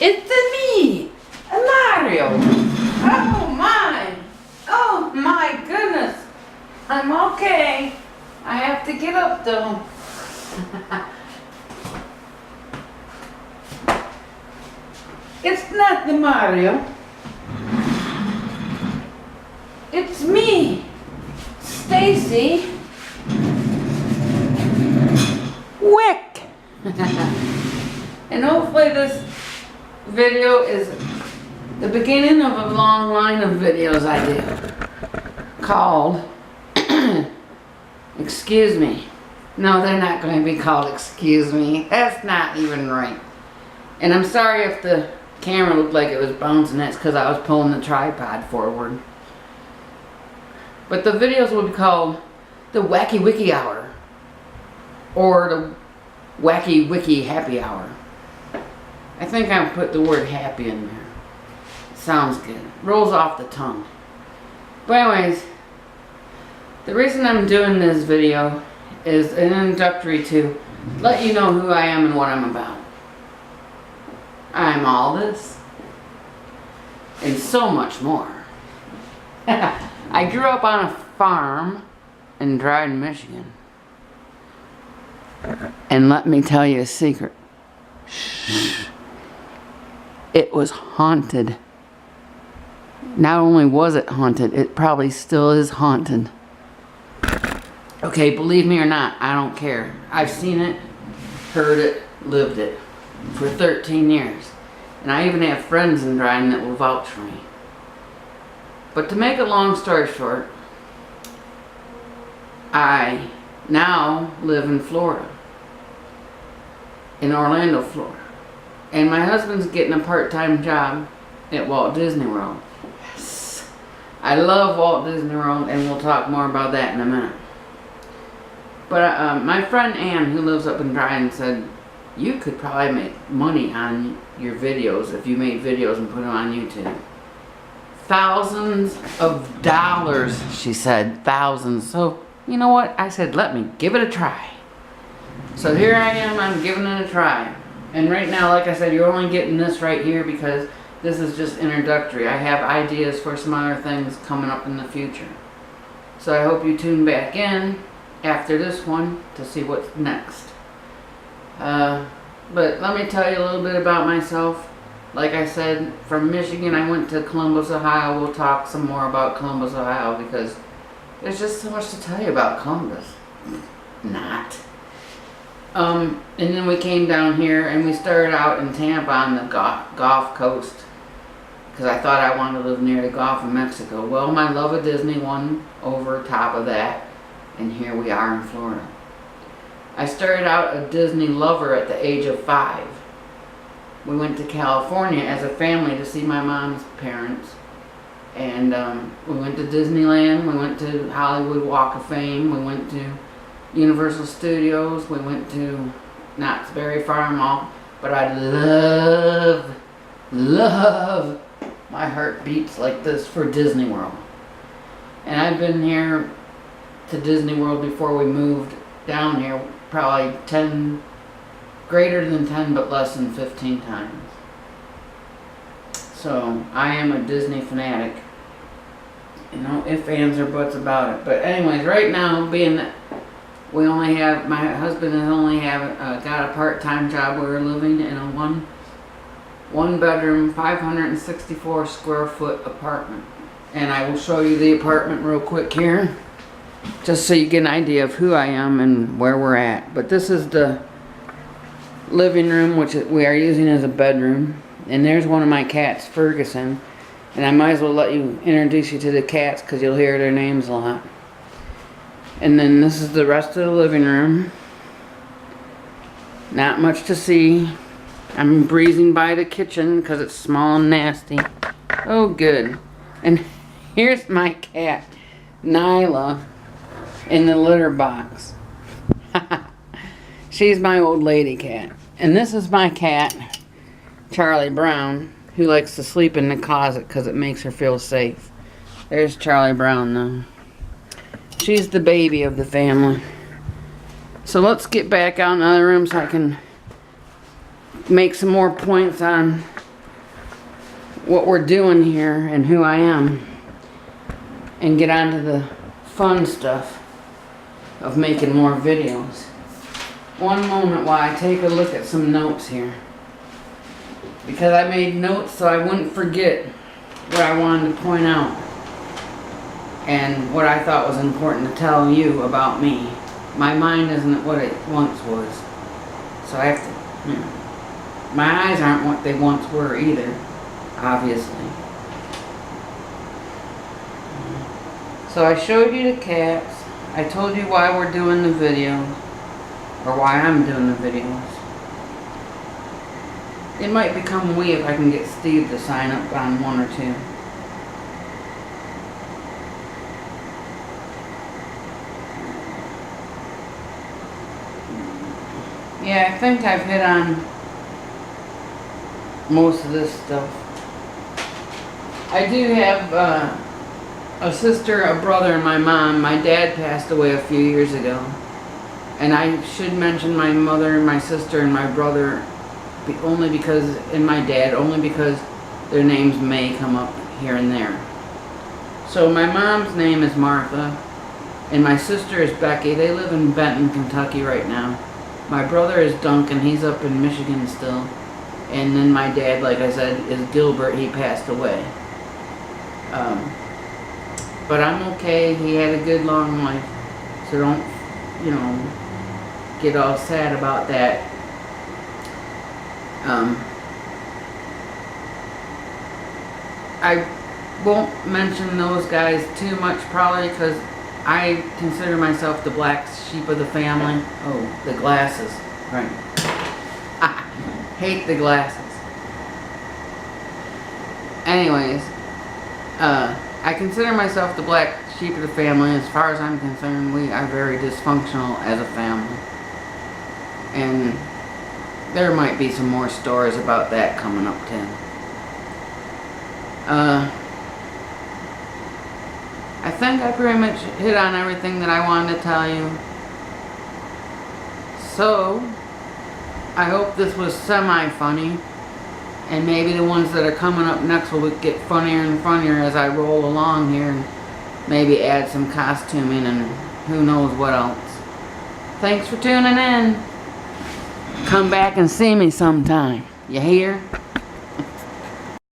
It's me, Mario. Oh my goodness. I'm okay. I have to get up though. It's not the Mario. It's me, Stacey Wicke. And hopefully this video is the beginning of a long line of videos I do called Excuse Me. No, they're not going to be called Excuse Me. That's not even right. And I'm sorry if the camera looked like it was bouncing. That's because I was pulling the tripod forward. But the videos will be called the Wacky Wickey Hour or the Wacky Wickey Happy Hour. I think I put the word happy in there. Sounds good. Rolls off the tongue. But anyways, the reason I'm doing this video is an introductory to let you know who I am and what I'm about. I'm all this and so much more. I grew up on a farm in Dryden, Michigan. And let me tell you a secret. Shh. It was haunted. Not only was it haunted, it probably still is haunted. Okay, believe me or not, I don't care. I've seen it, heard it, lived it for 13 years. And I even have friends in Dryden that will vouch for me. But to make a long story short, I now live in Florida. In Orlando, Florida. And my husband's getting a part-time job at Walt Disney World. Yes. I love Walt Disney World, and we'll talk more about that in a minute. But my friend Ann, who lives up in Dryden, said, you could probably make money on your videos if you made videos and put them on YouTube. Thousands of dollars, she said. Thousands. So, you know what? I said, let me give it a try. So here I am, I'm giving it a try. And right now, like I said, you're only getting this right here because this is just introductory. I have ideas for some other things coming up in the future. So I hope you tune back in after this one to see what's next. But let me tell you a little bit about myself. Like I said, from Michigan, I went to Columbus, Ohio. We'll talk some more about Columbus, Ohio, because there's just so much to tell you about Columbus. Not. And then we came down here, and we started out in Tampa on the Gulf Coast, because I thought I wanted to live near the Gulf of Mexico. Well, my love of Disney won over top of that, and here we are in Florida. I started out a Disney lover at the age of 5. We went to California as a family to see my mom's parents. And we went to Disneyland, we went to Hollywood Walk of Fame, we went to Universal Studios, we went to Knott's Berry Farm Mall. But I love, my heart beats like this for Disney World. And I've been here to Disney World before we moved down here, probably 10, greater than 10 but less than 15 times. So I am a Disney fanatic. You know, if ands or buts about it. But anyways, right now, being that we only have, my husband has only got a part-time job. We're living in a one bedroom, 564 square foot apartment. And I will show you the apartment real quick here, just so you get an idea of who I am and where we're at. But this is the living room, which we are using as a bedroom. And there's one of my cats, Ferguson. And I might as well let you introduce you to the cats because you'll hear their names a lot. And then this is the rest of the living room. Not much to see. I'm breezing by the kitchen because it's small and nasty. Oh, good. And here's my cat, Nyla, in the litter box. She's my old lady cat. And this is my cat, Charlie Brown, who likes to sleep in the closet because it makes her feel safe. There's Charlie Brown, though. She's the baby of the family. So let's get back out in the other room so I can make some more points on what we're doing here and who I am, and get on to the fun stuff of making more videos. One moment while I take a look at some notes here, because I made notes so I wouldn't forget what I wanted to point out and what I thought was important to tell you about me. My mind isn't what it once was, so I have to, my eyes aren't what they once were either, obviously. So I showed you the cats. I told you why we're doing the videos, or why I'm doing the videos. It might become weird if I can get Steve to sign up on one or two. Yeah, I think I've hit on most of this stuff. I do have a sister, a brother, and my mom. My dad passed away a few years ago. And I should mention my mother and my sister and my brother only because, and my dad, only because their names may come up here and there. So my mom's name is Martha, and my sister is Becky. They live in Benton, Kentucky right now. My brother is Duncan. He's up in Michigan still. And then my dad, like I said, is Gilbert. He passed away. But I'm okay. He had a good long life. So don't, get all sad about that. I won't mention those guys too much probably because I consider myself the black sheep of the family. Oh, the glasses. Right. I hate the glasses. Anyways, I consider myself the black sheep of the family. As far as I'm concerned, we are very dysfunctional as a family. And there might be some more stories about that coming up too. I think I pretty much hit on everything that I wanted to tell you. So, I hope this was semi-funny. And maybe the ones that are coming up next will get funnier and funnier as I roll along here. And maybe add some costuming and who knows what else. Thanks for tuning in. Come back and see me sometime. You hear?